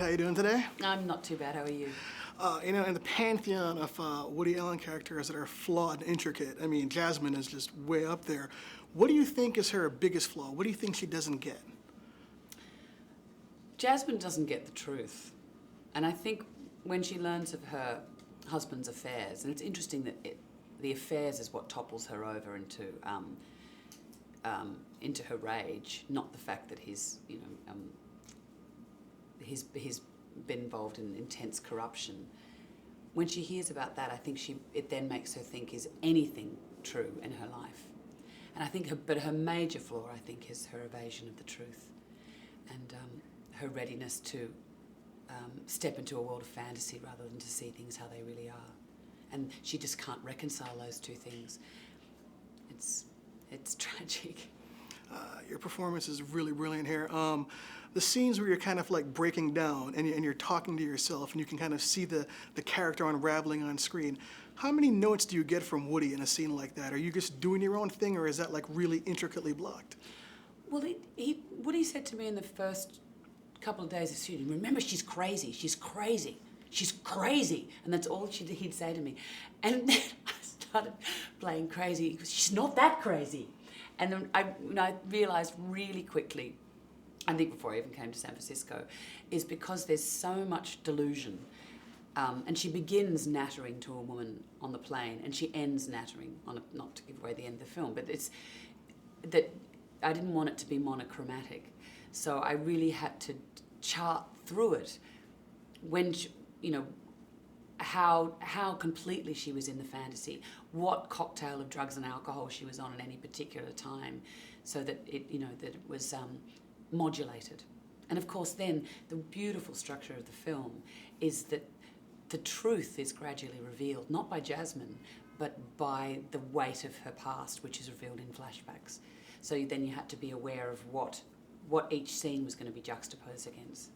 how you doing today? I'm not too bad. How are you? In the pantheon of Woody Allen characters that are flawed and intricate, I mean, Jasmine is just way up there. What do you think is her biggest flaw? What do you think she doesn't get? Jasmine doesn't get the truth. And I think when she learns of her husband's affairs, and it's interesting that the affairs is what topples her over into her rage, not the fact that he's been involved in intense corruption. When she hears about that, I think it then makes her think, is anything true in her life? And I think her major flaw, I think, is her evasion of the truth, and her readiness to step into a world of fantasy rather than to see things how they really are. And she just can't reconcile those two things. It's tragic. Your performance is really brilliant here. The scenes where you're kind of like breaking down and you're talking to yourself and you can kind of see the character unraveling on screen. How many notes do you get from Woody in a scene like that? Are you just doing your own thing, or is that like really intricately blocked? Well, Woody said to me in the first couple of days of shooting, remember, she's crazy, she's crazy, she's crazy. And that's all he'd say to me. And then I started playing crazy. He goes, she's not that crazy. And then I realised really quickly, I think before I even came to San Francisco, is because there's so much delusion. And she begins nattering to a woman on the plane, and she ends nattering not to give away the end of the film, but it's that I didn't want it to be monochromatic. So I really had to chart through it when how completely she was in the fantasy, what cocktail of drugs and alcohol she was on at any particular time, so that it was modulated. And of course then the beautiful structure of the film is that the truth is gradually revealed, not by Jasmine, but by the weight of her past, which is revealed in flashbacks. So then you had to be aware of what each scene was going to be juxtaposed against.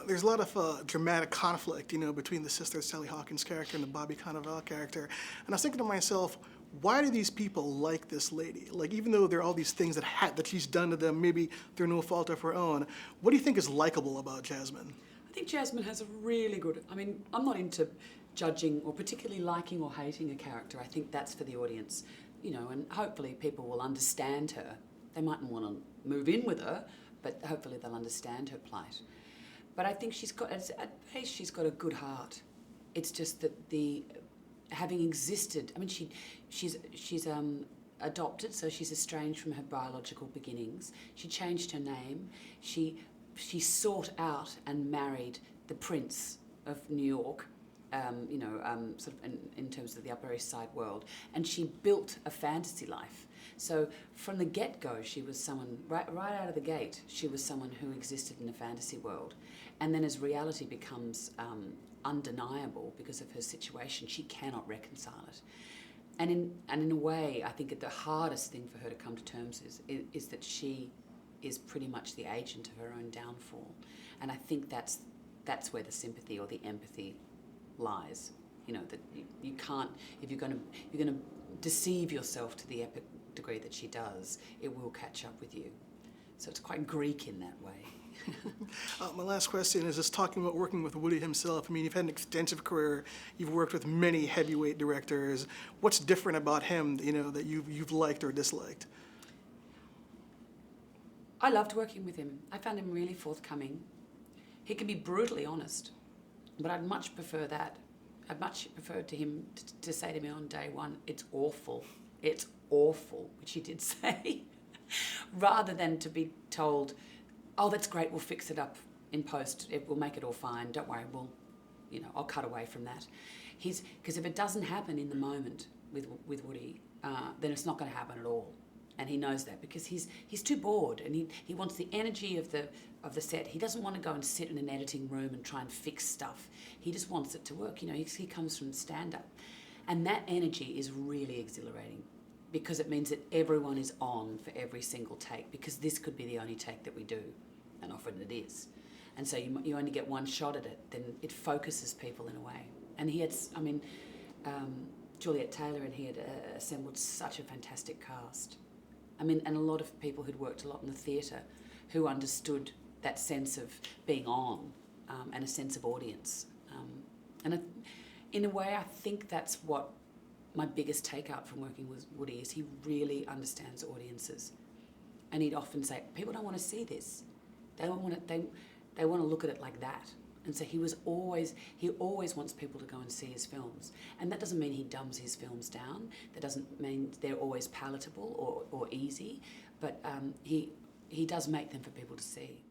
There's a lot of dramatic conflict, between the sister Sally Hawkins character and the Bobby Cannavale character. And I was thinking to myself, why do these people like this lady? Like, even though there are all these things that she's done to them, maybe through no fault of her own, what do you think is likable about Jasmine? I think Jasmine has a really good... I'm not into judging or particularly liking or hating a character. I think that's for the audience, and hopefully people will understand her. They mightn't want to move in with her, but hopefully they'll understand her plight. But I think she's got a good heart. It's just that having existed, she's adopted, so she's estranged from her biological beginnings. She changed her name. She sought out and married the Prince of New York, sort of in terms of the Upper East Side world, and she built a fantasy life. So from the get-go, she was someone, right out of the gate, she was someone who existed in a fantasy world. And then as reality becomes undeniable because of her situation, she cannot reconcile it. And in a way, I think the hardest thing for her to come to terms is that she is pretty much the agent of her own downfall. And I think that's where the sympathy or the empathy lies. That you can't, if you're going to deceive yourself to the epic degree that she does, it will catch up with you. So it's quite Greek in that way. My last question is just talking about working with Woody himself. You've had an extensive career. You've worked with many heavyweight directors. What's different about him, that you've liked or disliked? I loved working with him. I found him really forthcoming. He can be brutally honest, but I'd much prefer that. I'd much prefer to him to say to me on day one, it's awful, which he did say, rather than to be told, oh, that's great, we'll fix it up in post, we'll make it all fine, don't worry, I'll cut away from that. Because if it doesn't happen in the moment with Woody, then it's not going to happen at all. And he knows that because he's too bored, and he wants the energy of the set. He doesn't want to go and sit in an editing room and try and fix stuff. He just wants it to work. He comes from stand-up. And that energy is really exhilarating because it means that everyone is on for every single take, because this could be the only take that we do, and often it is. And so you only get one shot at it, then it focuses people in a way. And he had, Juliet Taylor and he had assembled such a fantastic cast. And a lot of people who'd worked a lot in the theatre who understood that sense of being on and a sense of audience. In a way, I think that's what my biggest takeout from working with Woody is. He really understands audiences, and he'd often say, "People don't want to see this. They don't want to. They want to look at it like that." And so he always wants people to go and see his films, and that doesn't mean he dumbs his films down. That doesn't mean they're always palatable or easy, but he does make them for people to see.